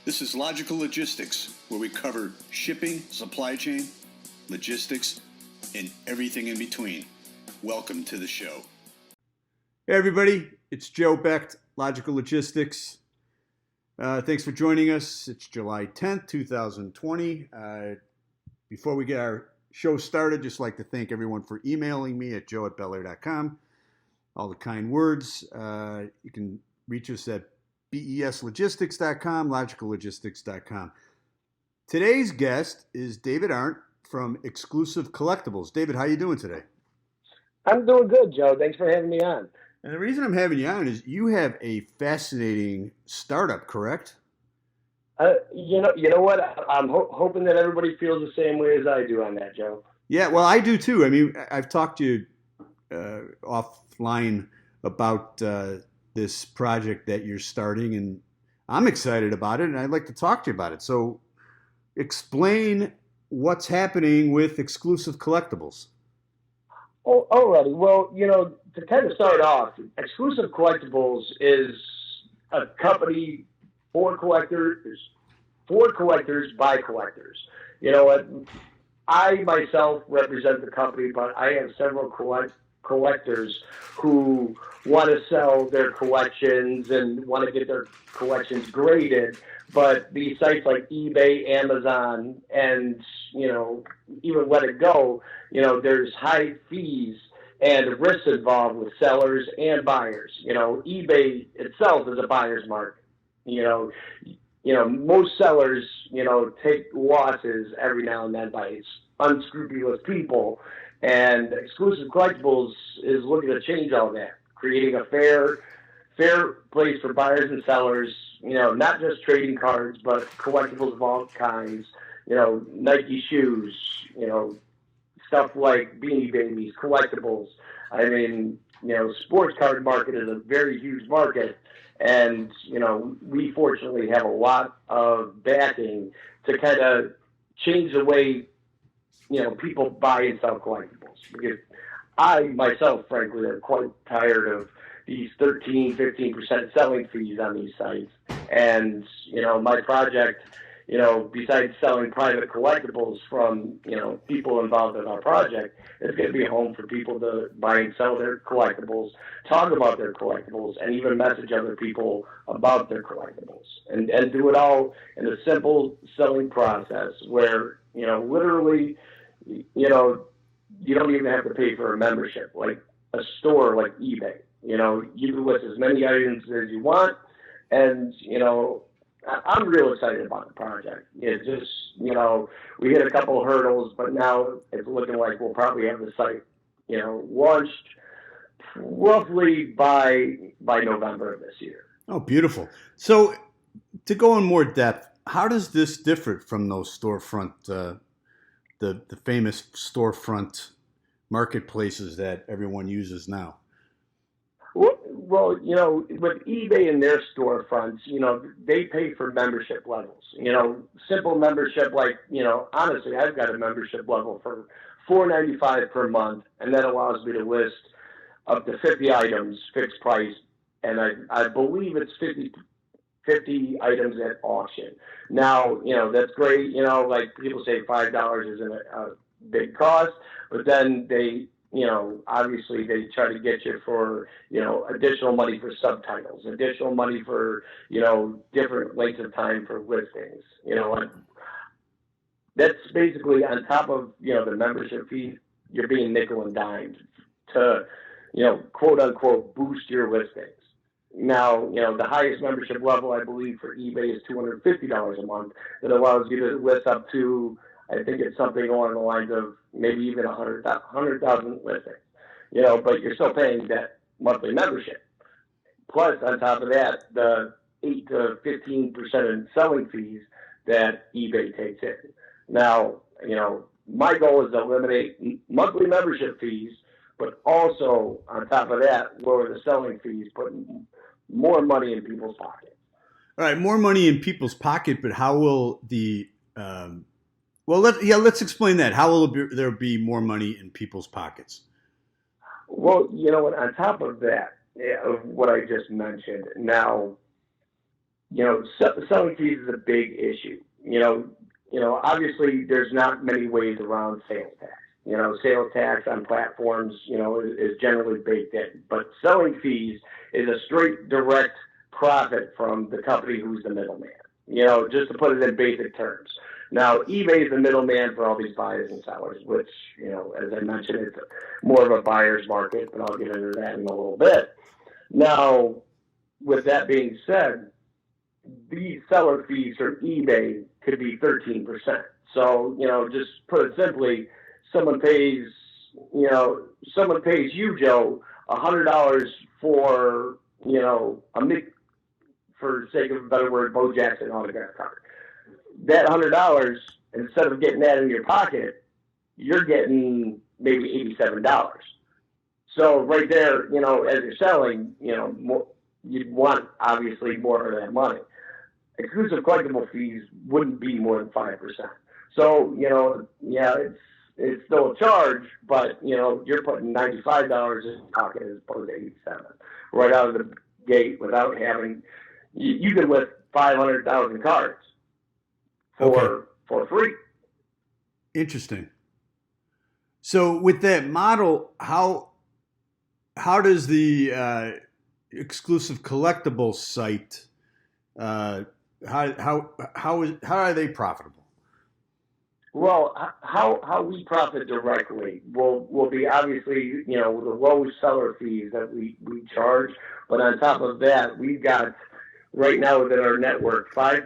This is Logical Logistics, where we cover shipping, supply chain, logistics, and everything in between. Welcome to the show. Hey everybody, it's Joe Becht, Logical Logistics. Thanks for joining us. It's July 10th, 2020. Before we get our show started, just like to thank everyone for emailing me at joe@bellaire.com. All the kind words. You can reach us at beslogistics.com, logicallogistics.com. Today's guest is David Arndt from Xclusive Collectibles. David, how you doing today? I'm doing good, Joe. Thanks for having me on. And the reason I'm having you on is you have a fascinating startup, correct? You know what? I'm hoping that everybody feels the same way as I do on that, Joe. Yeah, well, I do too. I mean, I've talked to you offline about this project that you're starting, and I'm excited about it, and I'd like to talk to you about it. So explain what's happening with Xclusive Collectibles. Oh, alrighty. Well, to kind of start off, Xclusive Collectibles is a company for collectors by collectors. You know what? I myself represent the company, but I have several collectors who want to sell their collections and want to get their collections graded, but these sites like eBay, Amazon, and even Let It Go, there's high fees and risks involved with sellers and buyers. eBay itself is a buyer's market. Most sellers take losses every now and then by unscrupulous people, and Xclusive Collectibles is looking to change all that, creating a fair place for buyers and sellers, not just trading cards, but collectibles of all kinds, Nike shoes, stuff like Beanie Babies, collectibles. I mean, sports card market is a very huge market, and, we fortunately have a lot of backing to kind of change the way, people buy and sell collectibles. Because I myself, frankly, am quite tired of these 15% selling fees on these sites. And, my project, besides selling private collectibles from, people involved in our project, it's going to be a home for people to buy and sell their collectibles, talk about their collectibles, and even message other people about their collectibles. And do it all in a simple selling process where, literally, you don't even have to pay for a membership, like a store like eBay. You can list as many items as you want, and, I'm real excited about the project. It's just, we hit a couple of hurdles, but now it's looking like we'll probably have the site, launched roughly by November of this year. Oh, beautiful. So to go in more depth, how does this differ from those storefront, the famous storefront marketplaces that everyone uses now? Well, with eBay and their storefronts, they pay for membership levels. Simple membership, like, honestly, I've got a membership level for $4.95 per month, and that allows me to list up to 50 items, fixed price, and I believe it's 50 items at auction. Now, that's great. Like people say $5 isn't a big cost, but then they, obviously they try to get you for, additional money for subtitles, additional money for, different lengths of time for listings. That's basically on top of, the membership fee, you're being nickel and dimed to, quote unquote, boost your listings. Now, the highest membership level, I believe, for eBay is $250 a month. That allows you to list up to, I think it's something along the lines of maybe even 100,000 listings. But you're still paying that monthly membership. Plus, on top of that, the 8 to 15% in selling fees that eBay takes in. Now, my goal is to eliminate monthly membership fees, but also, on top of that, lower the selling fees, putting more money in people's pockets. All right, more money in people's pocket, but how will the let's explain that. How will there be more money in people's pockets? Well, on top of that, of what I just mentioned, now selling fees is a big issue. Obviously there's not many ways around sales tax. Sales tax on platforms, is generally baked in, but selling fees is a straight direct profit from the company who's the middleman. Just to put it in basic terms. Now, eBay is the middleman for all these buyers and sellers, which, as I mentioned, it's more of a buyer's market, but I'll get into that in a little bit. Now, with that being said, these seller fees from eBay could be 13%. So, just put it simply, someone pays you, Joe, $100 for, for sake of a better word, Bo Jackson autograph card. That $100, instead of getting that in your pocket, you're getting maybe $87. So right there, as you're selling, you'd want obviously more of that money. Exclusive collectible fees wouldn't be more than 5%. So, it's still a charge, but, you're putting $95 in your pocket as opposed to $87 right out of the gate without having, you could list 500,000 cards for free. Interesting. So with that model, how does the Exclusive Collectibles site, how are they profitable? Well, how we profit directly will be obviously, the low seller fees that we charge. But on top of that, we've got right now within our network five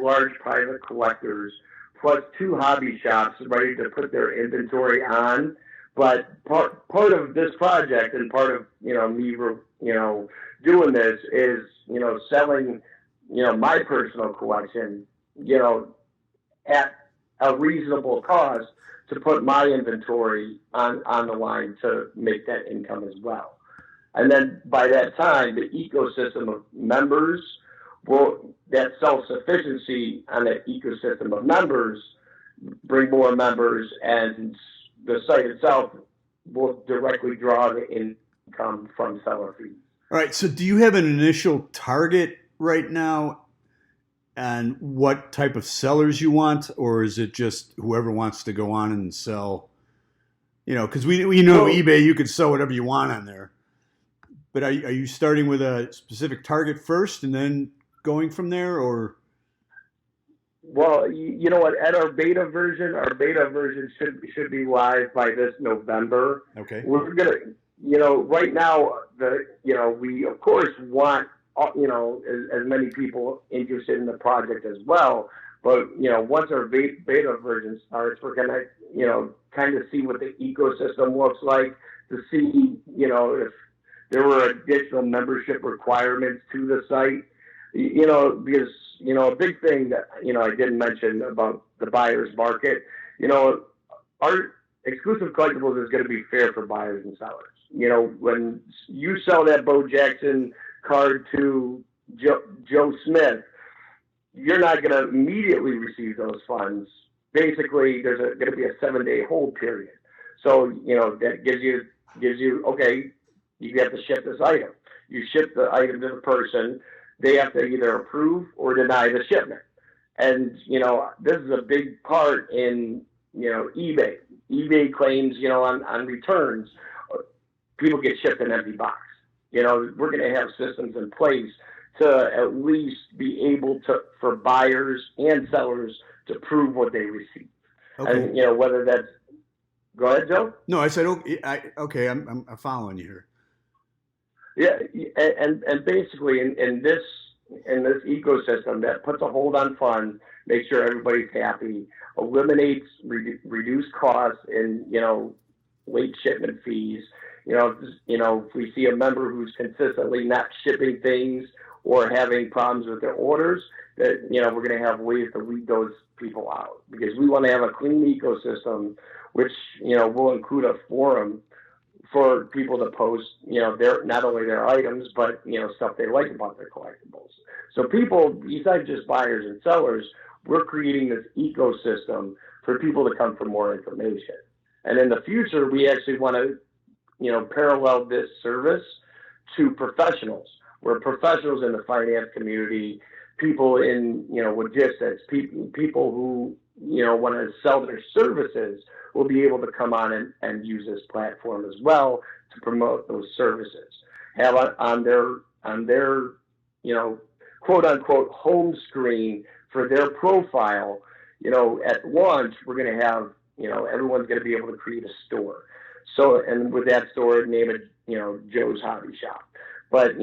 large private collectors plus 2 hobby shops ready to put their inventory on. But part of this project and part of me doing this is selling my personal collection at a reasonable cost to put my inventory on the line to make that income as well. And then by that time, the ecosystem of members that self-sufficiency on that ecosystem of members bring more members, and the site itself will directly draw the income from seller fees. All right. So do you have an initial target right now and what type of sellers you want, or is it just whoever wants to go on and sell? Because we know eBay, you can sell whatever you want on there. But are you starting with a specific target first and then going from there, or? Well, you know what? At our beta version should be live by this November. Okay. We're gonna, right now, we of course want as many people interested in the project as well. But once our beta version starts, we're gonna kind of see what the ecosystem looks like, to see if there were additional membership requirements to the site. Because a big thing that I didn't mention about the buyer's market. Our Exclusive Collectibles is going to be fair for buyers and sellers. When you sell that Bo Jackson card to Joe Smith, you're not going to immediately receive those funds. Basically, there's going to be a 7-day hold period. So that gives you okay, you have to ship this item. You ship the item to the person. They have to either approve or deny the shipment. And, this is a big part in, eBay. eBay claims, on returns, people get shipped an empty box. We're going to have systems in place to at least be able to, for buyers and sellers, to prove what they receive. Okay. And, whether that's, go ahead, Joe. No, I said, okay, I'm following you here. Yeah, and basically in this ecosystem that puts a hold on funds, makes sure everybody's happy, eliminates reduced costs in late shipment fees. If we see a member who's consistently not shipping things or having problems with their orders, that we're going to have ways to weed those people out, because we want to have a clean ecosystem, which will include a forum for people to post, their not only their items, but stuff they like about their collectibles. So people, besides just buyers and sellers, we're creating this ecosystem for people to come for more information. And in the future, we actually want to, parallel this service to professionals, where professionals in the finance community, people in, logistics, people who, want to sell their services will be able to come on and use this platform as well to promote those services. Have on their, quote unquote home screen for their profile, at launch, we're going to have, everyone's going to be able to create a store. So, and with that store, name it, Joe's Hobby Shop. But,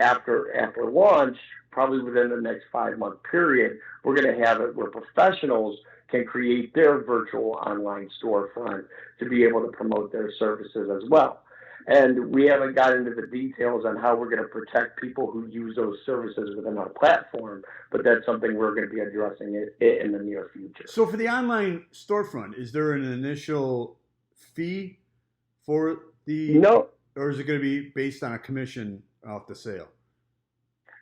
after launch, probably within the next 5-month period, we're going to have it where professionals can create their virtual online storefront to be able to promote their services as well. And we haven't got into the details on how we're going to protect people who use those services within our platform, but that's something we're going to be addressing in the near future. So for the online storefront, is there an initial fee for the... No. Or is it going to be based on a commission off the sale?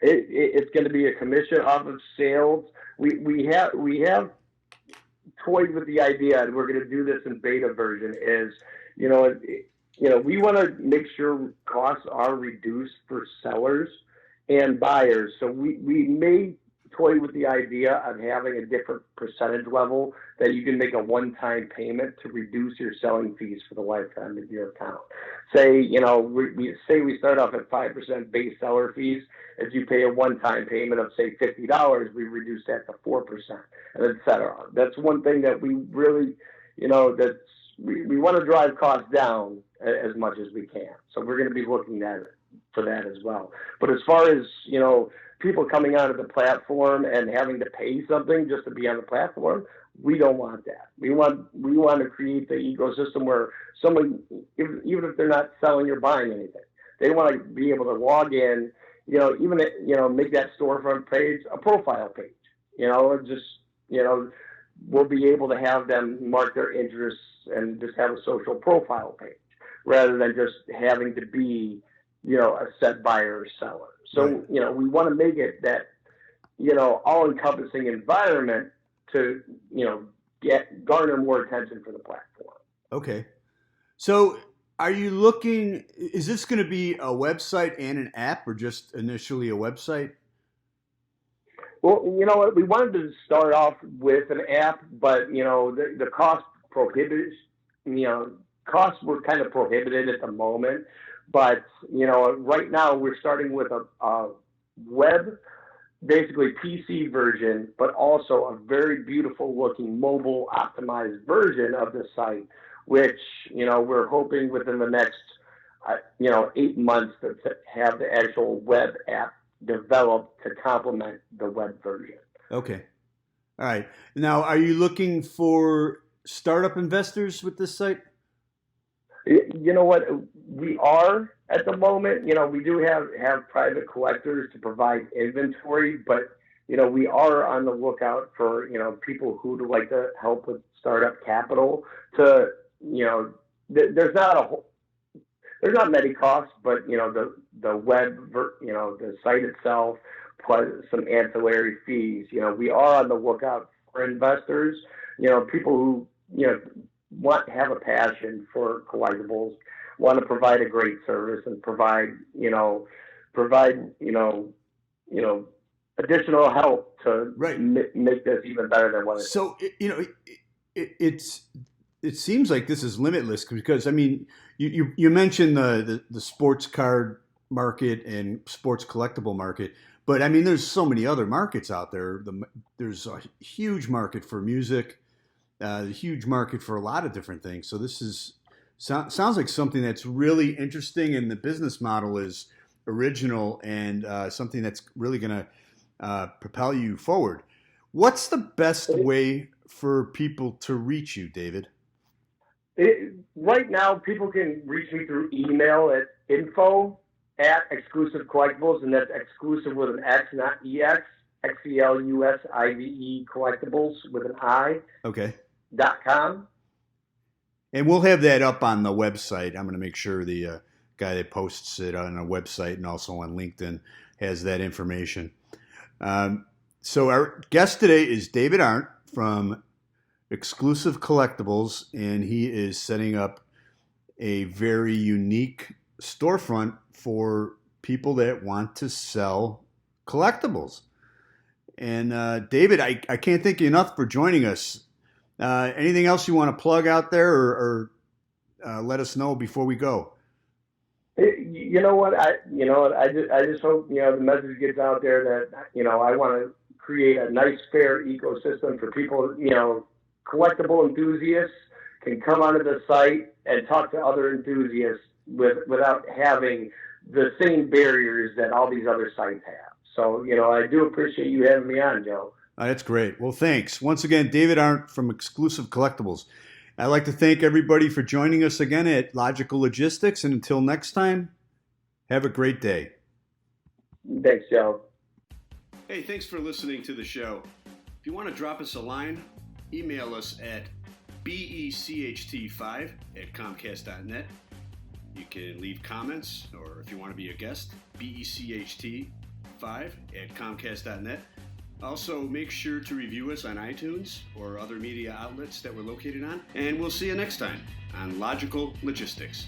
It's going to be a commission off of sales. We have toyed with the idea, and we're going to do this in beta version, is, we want to make sure costs are reduced for sellers and buyers. So we may toy with the idea of having a different percentage level that you can make a one-time payment to reduce your selling fees for the lifetime of your account. Say, we start off at 5% base seller fees. If you pay a one-time payment of, say, $50, we reduce that to 4%, and et cetera. That's one thing that we really, we want to drive costs down as much as we can. So we're going to be looking at it for that as well. But as far as, people coming onto the platform and having to pay something just to be on the platform, we don't want that. We want to create the ecosystem where someone, even if they're not selling or buying anything, they want to be able to log in, make that storefront page a profile page, we'll be able to have them mark their interests and just have a social profile page rather than just having to be, a set buyer or seller. So, right. We want to make it that, all-encompassing environment to, garner more attention for the platform. Okay. So are you looking, is this going to be a website and an app, or just initially a website? Well, you know what, we wanted to start off with an app, but, the cost prohibits, costs were kind of prohibited at the moment. But, right now we're starting with a web, basically PC version, but also a very beautiful looking mobile optimized version of the site, which, we're hoping within the next, 8 months to have the actual web app developed to complement the web version. Okay. All right. Now, are you looking for startup investors with this site? You know what? We are at the moment. We do have private collectors to provide inventory, but we are on the lookout for people who would like to help with startup capital. There's not many costs, but the web, the site itself, plus some ancillary fees. We are on the lookout for investors. People who have a passion for collectibles, want to provide a great service and provide additional help to make this even better than what it is. So, it seems like this is limitless because, I mean, you mentioned the sports card market and sports collectible market, but I mean, there's so many other markets out there. There's a huge market for music, a huge market for a lot of different things. So this sounds like something that's really interesting, and the business model is original and something that's really going to propel you forward. What's the best way for people to reach you, David? Right now, people can reach me through email at info@Xclusive Collectibles, and that's exclusive with an X, not EX, XCLUSIVE Collectibles with an I. Okay. .com. And we'll have that up on the website. I'm going to make sure the guy that posts it on a website and also on LinkedIn has that information. So our guest today is David Arndt from Xclusive Collectibles, and he is setting up a very unique storefront for people that want to sell collectibles. And David, I can't thank you enough for joining us. Anything else you want to plug out there, or let us know before we go? You know what? I just hope the message gets out there that I want to create a nice, fair ecosystem for people. Collectible enthusiasts can come onto the site and talk to other enthusiasts without having the same barriers that all these other sites have. So I do appreciate you having me on, Joe. That's great. Well, thanks once again, David Arndt from Xclusive Collectibles. I'd like to thank everybody for joining us again at Logical Logistics, and until next time, have a great day. Thanks, Joe. Hey, thanks for listening to the show. If you want to drop us a line, email us at becht5@comcast.net. You can leave comments, or if you want to be a guest, becht5@comcast.net. Also, make sure to review us on iTunes or other media outlets that we're located on. And we'll see you next time on Logical Logistics.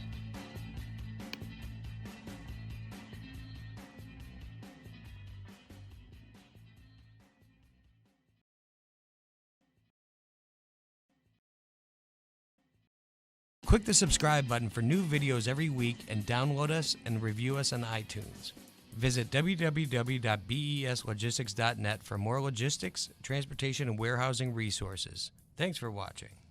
Click the subscribe button for new videos every week and download us and review us on iTunes. Visit www.beslogistics.net for more logistics, transportation, and warehousing resources. Thanks for watching.